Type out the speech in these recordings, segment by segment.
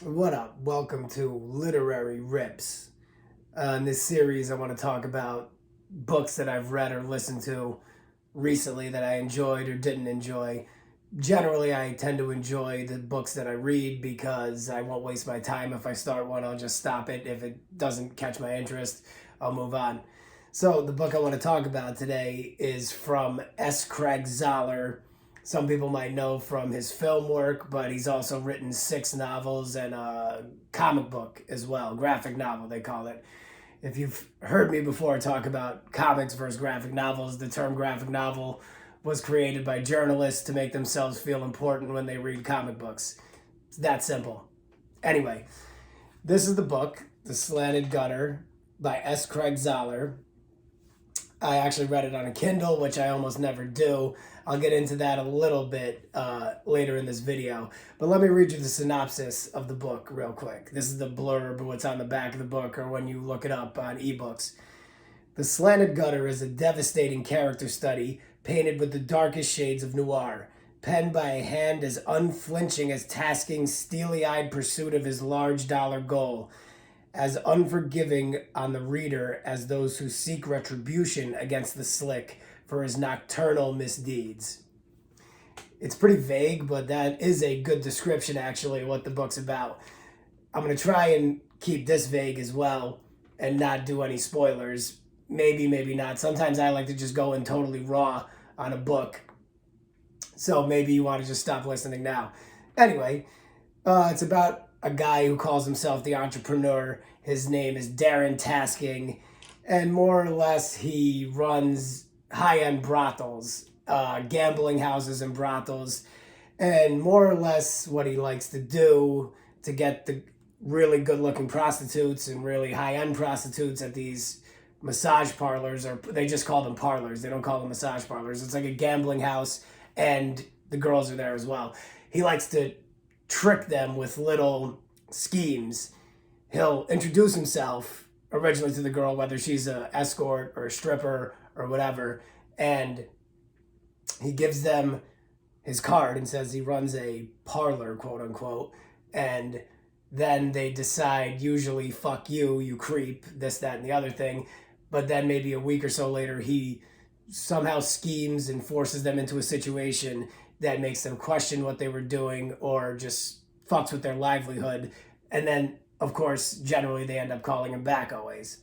What up? Welcome to LiterarYRipZ. In this series, I want to talk about books that I've read or listened to recently that I enjoyed or didn't enjoy. Generally, I tend to enjoy the books that I read because I won't waste my time. If I start one, I'll just stop it. If it doesn't catch my interest, I'll move on. So, the book I want to talk about today is from S Craig Zahler. Some people might know from his film work, but he's also written 6 novels and a comic book as well, graphic novel, they call it. If you've heard me before talk about comics versus graphic novels, the term graphic novel was created by journalists to make themselves feel important when they read comic books. It's that simple. Anyway, this is the book, The Slanted Gutter by S Craig Zahler. I actually read it on a Kindle, which I almost never do. I'll get into that a little bit later in this video. But let me read you the synopsis of the book real quick. This is the blurb, what's on the back of the book, or when you look it up on ebooks. The Slanted Gutter is a devastating character study painted with the darkest shades of noir, penned by a hand as unflinching as Tasking's steely-eyed pursuit of his large dollar goal, as unforgiving on the reader as those who seek retribution against the slick for his nocturnal misdeeds. It's pretty vague, but that is a good description, actually, of what the book's about. I'm going to try and keep this vague as well and not do any spoilers. Maybe, maybe not. Sometimes I like to just go in totally raw on a book. So maybe you want to just stop listening now. Anyway, it's about a guy who calls himself the entrepreneur. His name is Darren Tasking, and more or less he runs high-end brothels, gambling houses and brothels, and more or less what he likes to do to get the really good-looking prostitutes and really high-end prostitutes at these massage parlors, or they just call them parlors. They don't call them massage parlors. It's like a gambling house, and the girls are there as well. He likes to trick them with little schemes. He'll introduce himself originally to the girl, whether she's an escort or a stripper or whatever, and he gives them his card and says he runs a parlor, quote unquote, and then they decide, usually, fuck you, you creep, this, that, and the other thing. But then maybe a week or so later, he somehow schemes and forces them into a situation that makes them question what they were doing or just fucks with their livelihood. And then, of course, generally they end up calling him back always.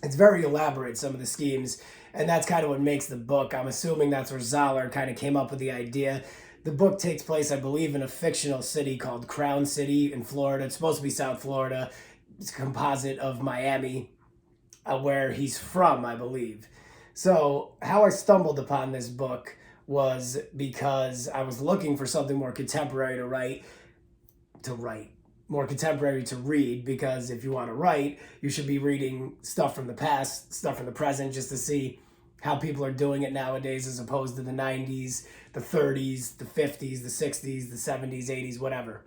It's very elaborate, some of the schemes, and that's kind of what makes the book. I'm assuming that's where Zoller kind of came up with the idea. The book takes place, I believe, in a fictional city called Crown City in Florida. It's supposed to be South Florida. It's a composite of Miami, where he's from, I believe. So how I stumbled upon this book was because I was looking for something more contemporary more contemporary to read, because if you want to write, you should be reading stuff from the past, stuff from the present, just to see how people are doing it nowadays as opposed to the 90s, the 30s, the 50s, the 60s, the 70s, 80s, whatever.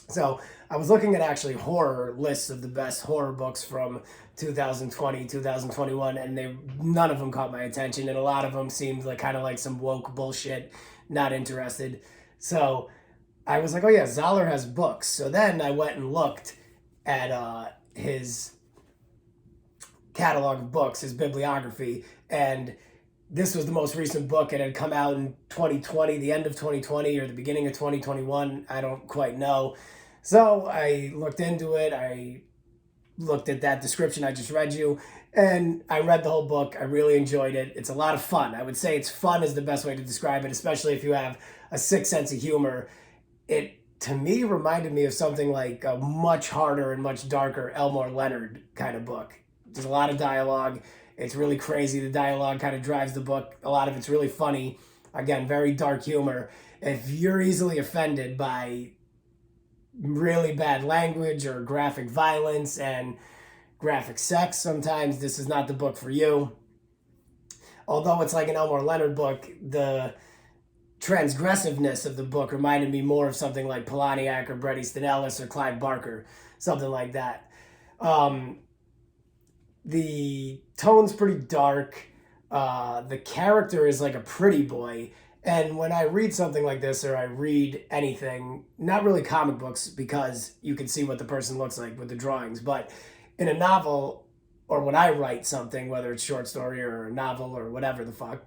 So I was looking at actually horror lists of the best horror books from 2020, 2021, and none of them caught my attention, and a lot of them seemed like kind of like some woke bullshit, not interested. So I was like, oh yeah, Zoller has books. So then I went and looked at his catalog of books, his bibliography, and this was the most recent book. It had come out in 2020, the end of 2020 or the beginning of 2021. I don't quite know. So I looked into it. I looked at that description I just read you, and I read the whole book. I really enjoyed it. It's a lot of fun. I would say it's fun is the best way to describe it, especially if you have a sick sense of humor. It, to me, reminded me of something like a much harder and much darker Elmore Leonard kind of book. There's a lot of dialogue. It's really crazy. The dialogue kind of drives the book. A lot of it's really funny. Again, very dark humor. If you're easily offended by really bad language or graphic violence and graphic sex, sometimes this is not the book for you. Although it's like an Elmore Leonard book, the transgressiveness of the book reminded me more of something like Polaniak or Bret Easton Ellis or Clive Barker, something like that. The tone's pretty dark. The character is like a pretty boy, And when I read something like this, or I read anything, not really comic books because you can see what the person looks like with the drawings, but in a novel, or when I write something, whether it's short story or a novel or whatever the fuck,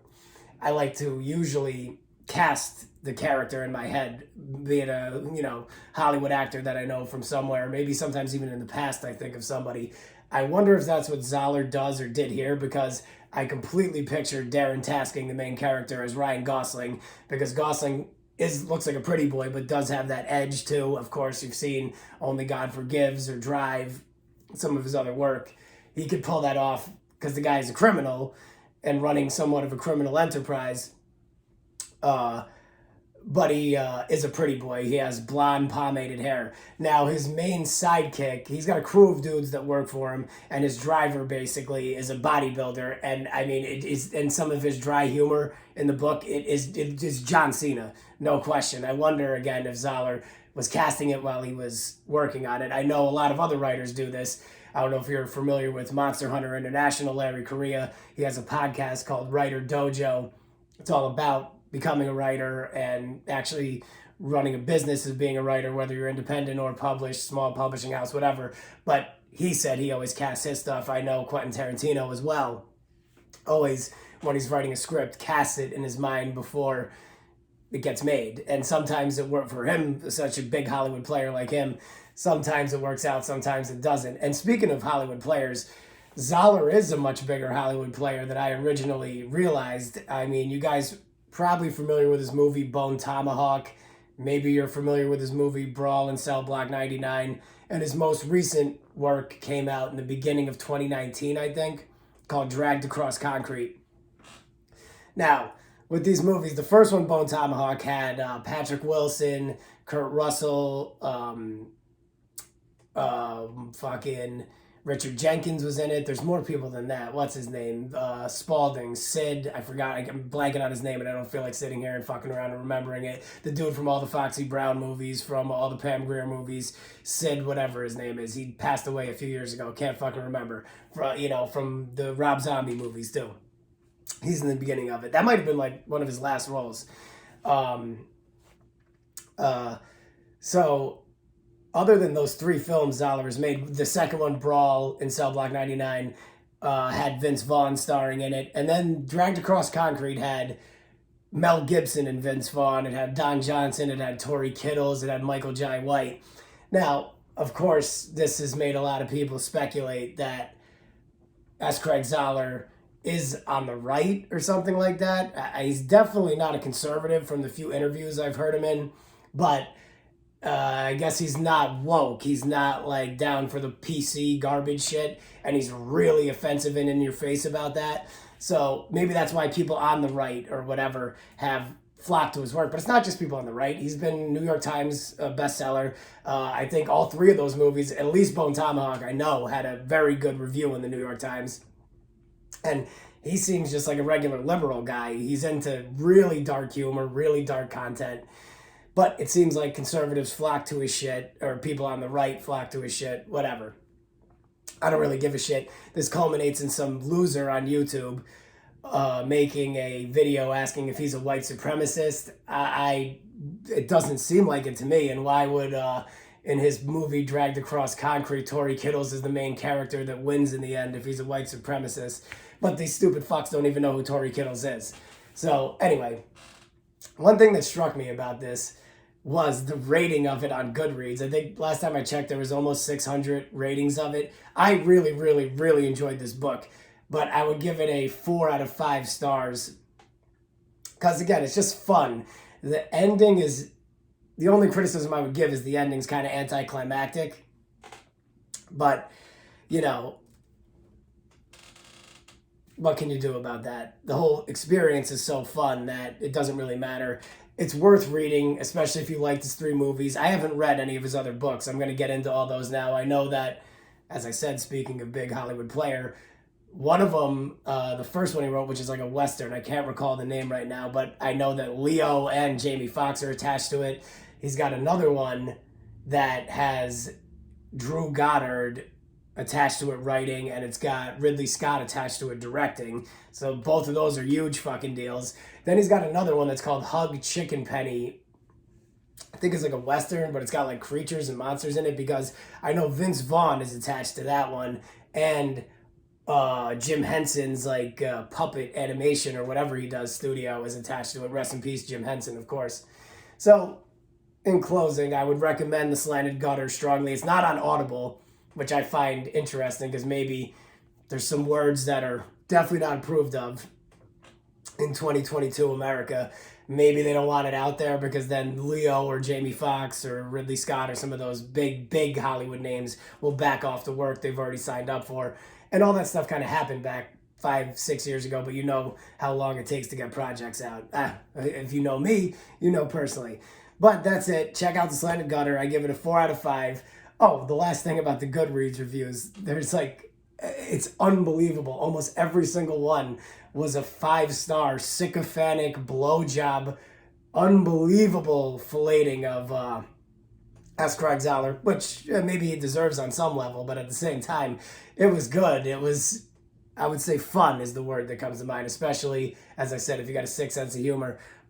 I like to usually cast the character in my head, be it a Hollywood actor that I know from somewhere. Maybe sometimes even in the past I think of somebody. I wonder if that's what Zahler does or did here, because I completely pictured Darren Tasking, the main character, as Ryan Gosling, because Gosling looks like a pretty boy, but does have that edge too. Of course, you've seen Only God Forgives or Drive, some of his other work. He could pull that off because the guy is a criminal and running somewhat of a criminal enterprise. But he is a pretty boy. He has blonde pomaded hair. Now, his main sidekick, he's got a crew of dudes that work for him, and his driver basically is a bodybuilder. And I mean, it is, and some of his dry humor in the book, it is John Cena, no question. I wonder again if Zahler was casting it while he was working on it. I know a lot of other writers do this. I don't know if you're familiar with Monster Hunter International, Larry Correia. He has a podcast called Writer Dojo. It's all about becoming a writer and actually running a business as being a writer, whether you're independent or published, small publishing house, whatever. But he said he always casts his stuff. I know Quentin Tarantino as well. Always, when he's writing a script, casts it in his mind before it gets made. And sometimes it worked for him, such a big Hollywood player like him. Sometimes it works out, sometimes it doesn't. And speaking of Hollywood players, Zahler is a much bigger Hollywood player than I originally realized. I mean, you guys probably familiar with his movie Bone Tomahawk. Maybe you're familiar with his movie Brawl in Cell Block 99. And his most recent work came out in the beginning of 2019, I think, called Dragged Across Concrete. Now, with these movies, the first one, Bone Tomahawk, had Patrick Wilson, Kurt Russell, fucking Richard Jenkins was in it. There's more people than that. What's his name? Spalding, Sid. I forgot. I'm blanking on his name, and I don't feel like sitting here and fucking around and remembering it. The dude from all the Foxy Brown movies, from all the Pam Grier movies, Sid, whatever his name is. He passed away a few years ago. Can't fucking remember. From the Rob Zombie movies too. He's in the beginning of it. That might have been like one of his last roles. So other than those three films Zahler has made, the second one, Brawl in Cell Block 99, had Vince Vaughn starring in it. And then Dragged Across Concrete had Mel Gibson and Vince Vaughn. It had Don Johnson. It had Tory Kittles. It had Michael Jai White. Now, of course, this has made a lot of people speculate that S Craig Zahler is on the right or something like that. He's definitely not a conservative from the few interviews I've heard him in, but I guess he's not woke. He's not like down for the PC garbage shit, and he's really offensive and in your face about that. So maybe that's why people on the right or whatever have flocked to his work. But it's not just people on the right. He's been New York Times bestseller. I think all three of those movies, at least Bone Tomahawk, I know, had a very good review in the New York Times. And he seems just like a regular liberal guy. He's into really dark humor, really dark content. But it seems like conservatives flock to his shit, or people on the right flock to his shit, whatever. I don't really give a shit. This culminates in some loser on YouTube making a video asking if he's a white supremacist. It doesn't seem like it to me. And why would, in his movie Dragged Across Concrete, Tory Kittles is the main character that wins in the end if he's a white supremacist? But these stupid fucks don't even know who Tory Kittles is. So anyway, one thing that struck me about this was the rating of it on Goodreads. I think last time I checked, there was almost 600 ratings of it. I really, really, really enjoyed this book, but I would give it a 4 out of 5 stars. Because again, it's just fun. The ending is, the only criticism I would give is the ending's kind of anticlimactic. But, what can you do about that? The whole experience is so fun that it doesn't really matter. It's worth reading, especially if you like his 3 movies. I haven't read any of his other books. I'm going to get into all those now. I know that, as I said, speaking of big Hollywood player, one of them, the first one he wrote, which is like a Western, I can't recall the name right now, but I know that Leo and Jamie Foxx are attached to it. He's got another one that has Drew Goddard, attached to it writing, and it's got Ridley Scott attached to it directing. So both of those are huge fucking deals. Then he's got another one that's called Hug Chicken Penny. I think it's like a Western, but it's got like creatures and monsters in it, because I know Vince Vaughn is attached to that one, and Jim Henson's like puppet animation or whatever he does studio is attached to it. Rest in peace, Jim Henson, of course. So in closing, I would recommend the Slanted Gutter strongly. It's not on Audible, which I find interesting, because maybe there's some words that are definitely not approved of in 2022 America. Maybe they don't want it out there because then Leo or Jamie Foxx or Ridley Scott or some of those big Hollywood names will back off the work they've already signed up for. And all that stuff kind of happened back 5-6 years ago, but you know how long it takes to get projects out. If you know me, you know personally. But that's it. Check out the Slanted Gutter. I give it a 4 out of 5. Oh, the last thing about the Goodreads reviews, there's like, it's unbelievable. Almost every single one was a 5-star sycophantic blowjob, unbelievable filleting of S Craig Zahler, which maybe he deserves on some level, but at the same time, it was good. It was, I would say, fun is the word that comes to mind, especially, as I said, if you got a sick sense of humor.